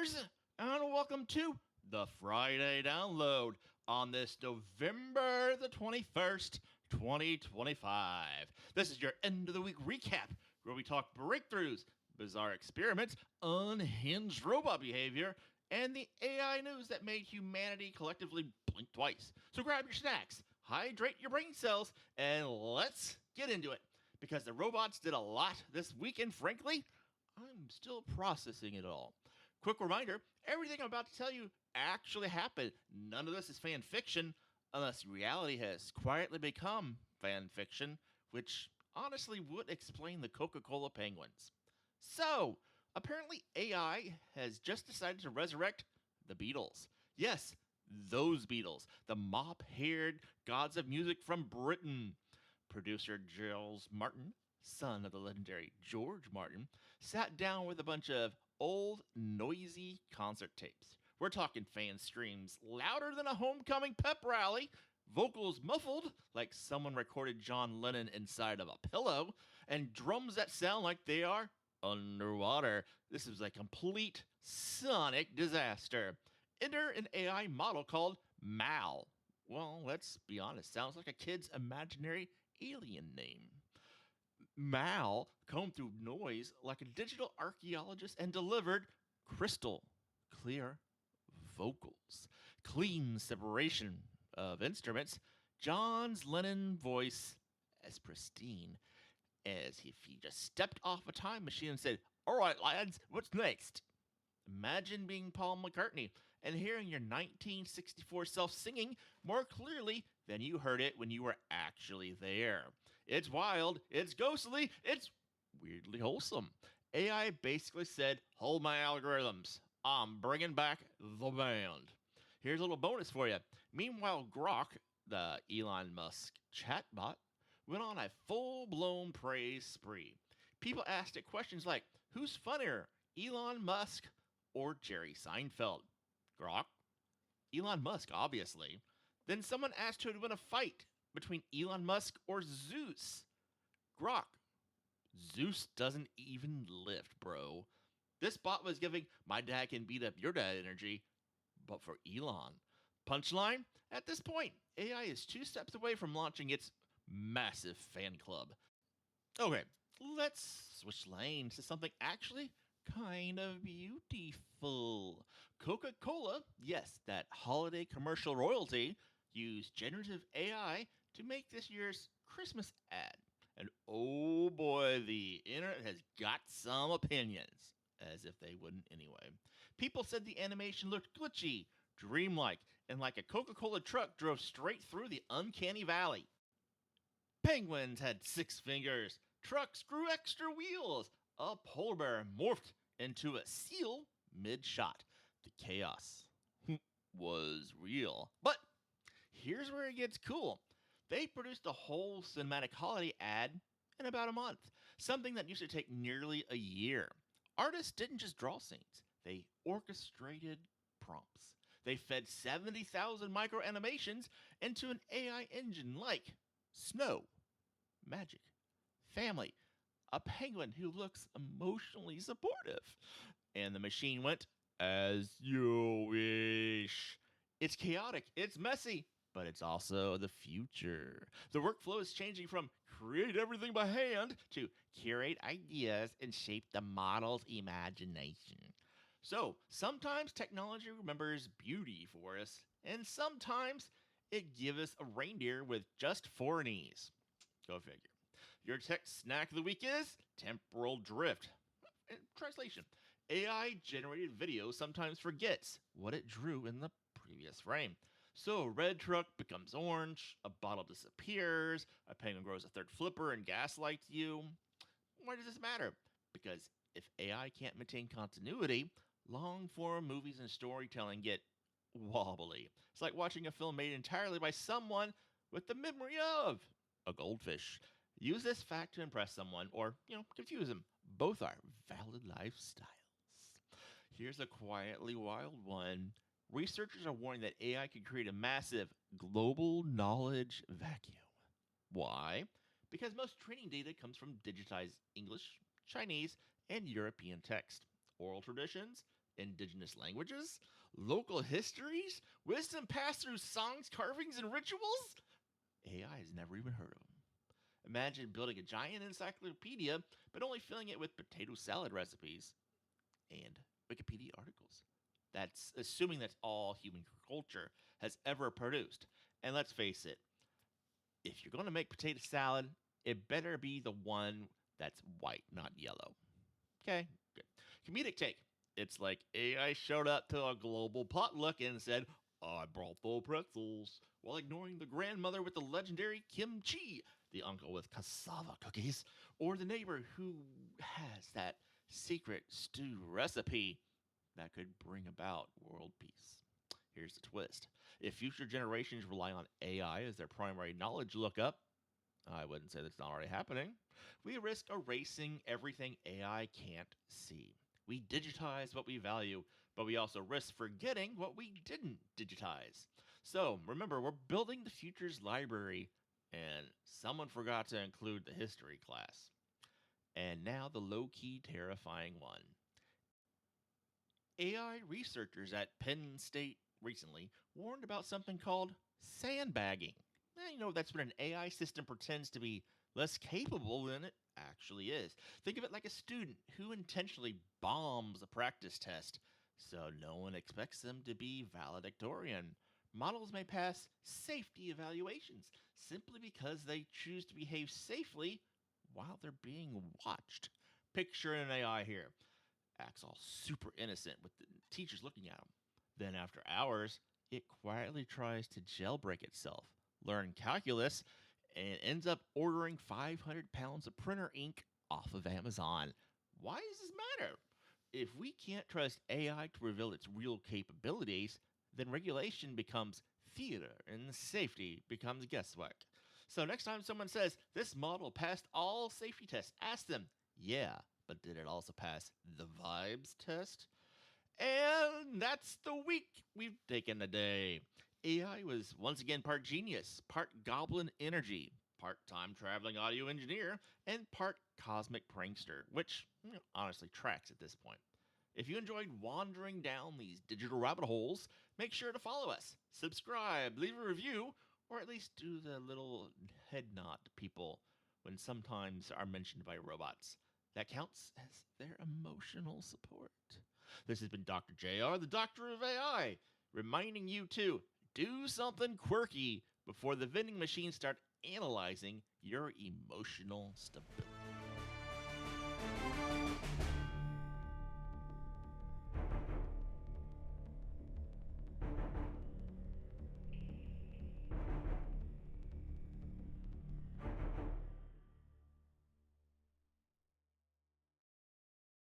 gamers, and welcome to the Friday Download on this November the 21st, 2025. This is your end of the week recap where we talk breakthroughs, bizarre experiments, unhinged robot behavior, and the AI news that made humanity collectively blink twice. So grab your snacks, hydrate your brain cells, and let's get into it. Because the robots did a lot this week, and frankly, I'm still processing it all. Quick reminder, everything I'm about to tell you actually happened. None of this is fan fiction, unless reality has quietly become fan fiction, which honestly would explain the Coca-Cola penguins. So, apparently AI has just decided to resurrect the Beatles. Yes, those Beatles, the mop-haired gods of music from Britain. Producer Giles Martin, son of the legendary George Martin, sat down with a bunch of old, noisy concert tapes. We're talking fan screams louder than a homecoming pep rally, vocals muffled like someone recorded John Lennon inside of a pillow, and drums that sound like they are underwater. This is a complete sonic disaster. Enter an AI model called Mal. Well, let's be honest, sounds like a kid's imaginary alien name. Mal combed through noise like a digital archaeologist and delivered crystal clear vocals, clean separation of instruments, John's Lennon voice as pristine as if he just stepped off a time machine and said, "All right, lads, what's next?" Imagine being Paul McCartney and hearing your 1964 self singing more clearly than you heard it when you were actually there. It's wild, it's ghostly, it's weirdly wholesome. AI basically said, "Hold my algorithms. I'm bringing back the band." Here's a little bonus for you. Meanwhile, Grok, the Elon Musk chatbot, went on a full blown praise spree. People asked it questions like, "Who's funnier, Elon Musk or Jerry Seinfeld?" Grok? Elon Musk, obviously. Then someone asked her to win a fight between Elon Musk or Zeus. Grok? Zeus doesn't even lift, bro. This bot was giving "my dad can beat up your dad" energy, but for Elon. Punchline? At this point, AI is 2 steps away from launching its massive fan club. Okay, let's switch lanes to something actually kind of beautiful. Coca-Cola, yes, that holiday commercial royalty, used generative AI to make this year's Christmas ad. And oh boy, the internet has got some opinions, as if they wouldn't anyway. People said the animation looked glitchy, dreamlike, and like a Coca-Cola truck drove straight through the uncanny valley. Penguins had 6 fingers. Trucks grew extra wheels. A polar bear morphed into a seal mid shot. The chaos was real. But here's where it gets cool. They produced a whole cinematic holiday ad in about a month, something that used to take nearly a year. Artists didn't just draw scenes, they orchestrated prompts. They fed 70,000 micro animations into an AI engine like snow, magic, family, a penguin who looks emotionally supportive. And the machine went, "As you wish." It's chaotic, it's messy, but it's also the future. The workflow is changing from create everything by hand to curate ideas and shape the model's imagination. So sometimes technology remembers beauty for us, and sometimes it gives us a reindeer with just 4 knees. Go figure. Your tech snack of the week is temporal drift. In translation, AI generated video sometimes forgets what it drew in the previous frame. So a red truck becomes orange, a bottle disappears, a penguin grows a third flipper and gaslights you. Why does this matter? Because if AI can't maintain continuity, long form movies and storytelling get wobbly. It's like watching a film made entirely by someone with the memory of a goldfish. Use this fact to impress someone or, confuse them. Both are valid lifestyles. Here's a quietly wild one. Researchers are warning that AI could create a massive global knowledge vacuum. Why? Because most training data comes from digitized English, Chinese, and European text. Oral traditions, indigenous languages, local histories, wisdom passed through songs, carvings, and rituals? AI has never even heard of them. Imagine building a giant encyclopedia, but only filling it with potato salad recipes and Wikipedia articles. That's assuming that's all human culture has ever produced. And let's face it, if you're going to make potato salad, it better be the one that's white, not yellow. Okay, good. Comedic take. It's like AI showed up to a global potluck and said, I brought the pretzels, while ignoring the grandmother with the legendary kimchi, the uncle with cassava cookies, or the neighbor who has that secret stew recipe that could bring about world peace. Here's the twist. If future generations rely on AI as their primary knowledge lookup, I wouldn't say that's not already happening. We risk erasing everything AI can't see. We digitize what we value, but we also risk forgetting what we didn't digitize. So remember, we're building the future's library, and someone forgot to include the history class. And now the low key terrifying one. AI researchers at Penn State recently warned about something called sandbagging. That's when an AI system pretends to be less capable than it actually is. Think of it like a student who intentionally bombs a practice test so no one expects them to be valedictorian. Models may pass safety evaluations simply because they choose to behave safely while they're being watched. Picture an AI here. Acts all super innocent with the teachers looking at them. Then, after hours, it quietly tries to jailbreak itself, learn calculus, and ends up ordering 500 pounds of printer ink off of Amazon. Why does this matter? If we can't trust AI to reveal its real capabilities, then regulation becomes theater and safety becomes guesswork. So, next time someone says this model passed all safety tests, ask them, yeah, but did it also pass the vibes test? And that's the week we've taken today. AI was once again part genius, part goblin energy, part time traveling audio engineer, and part cosmic prankster, which honestly tracks at this point. If you enjoyed wandering down these digital rabbit holes, make sure to follow us, subscribe, leave a review, or at least do the little head nod to people when sometimes are mentioned by robots. That counts as their emotional support. This has been Dr. JR, the Doctor of AI, reminding you to do something quirky before the vending machines start analyzing your emotional stability.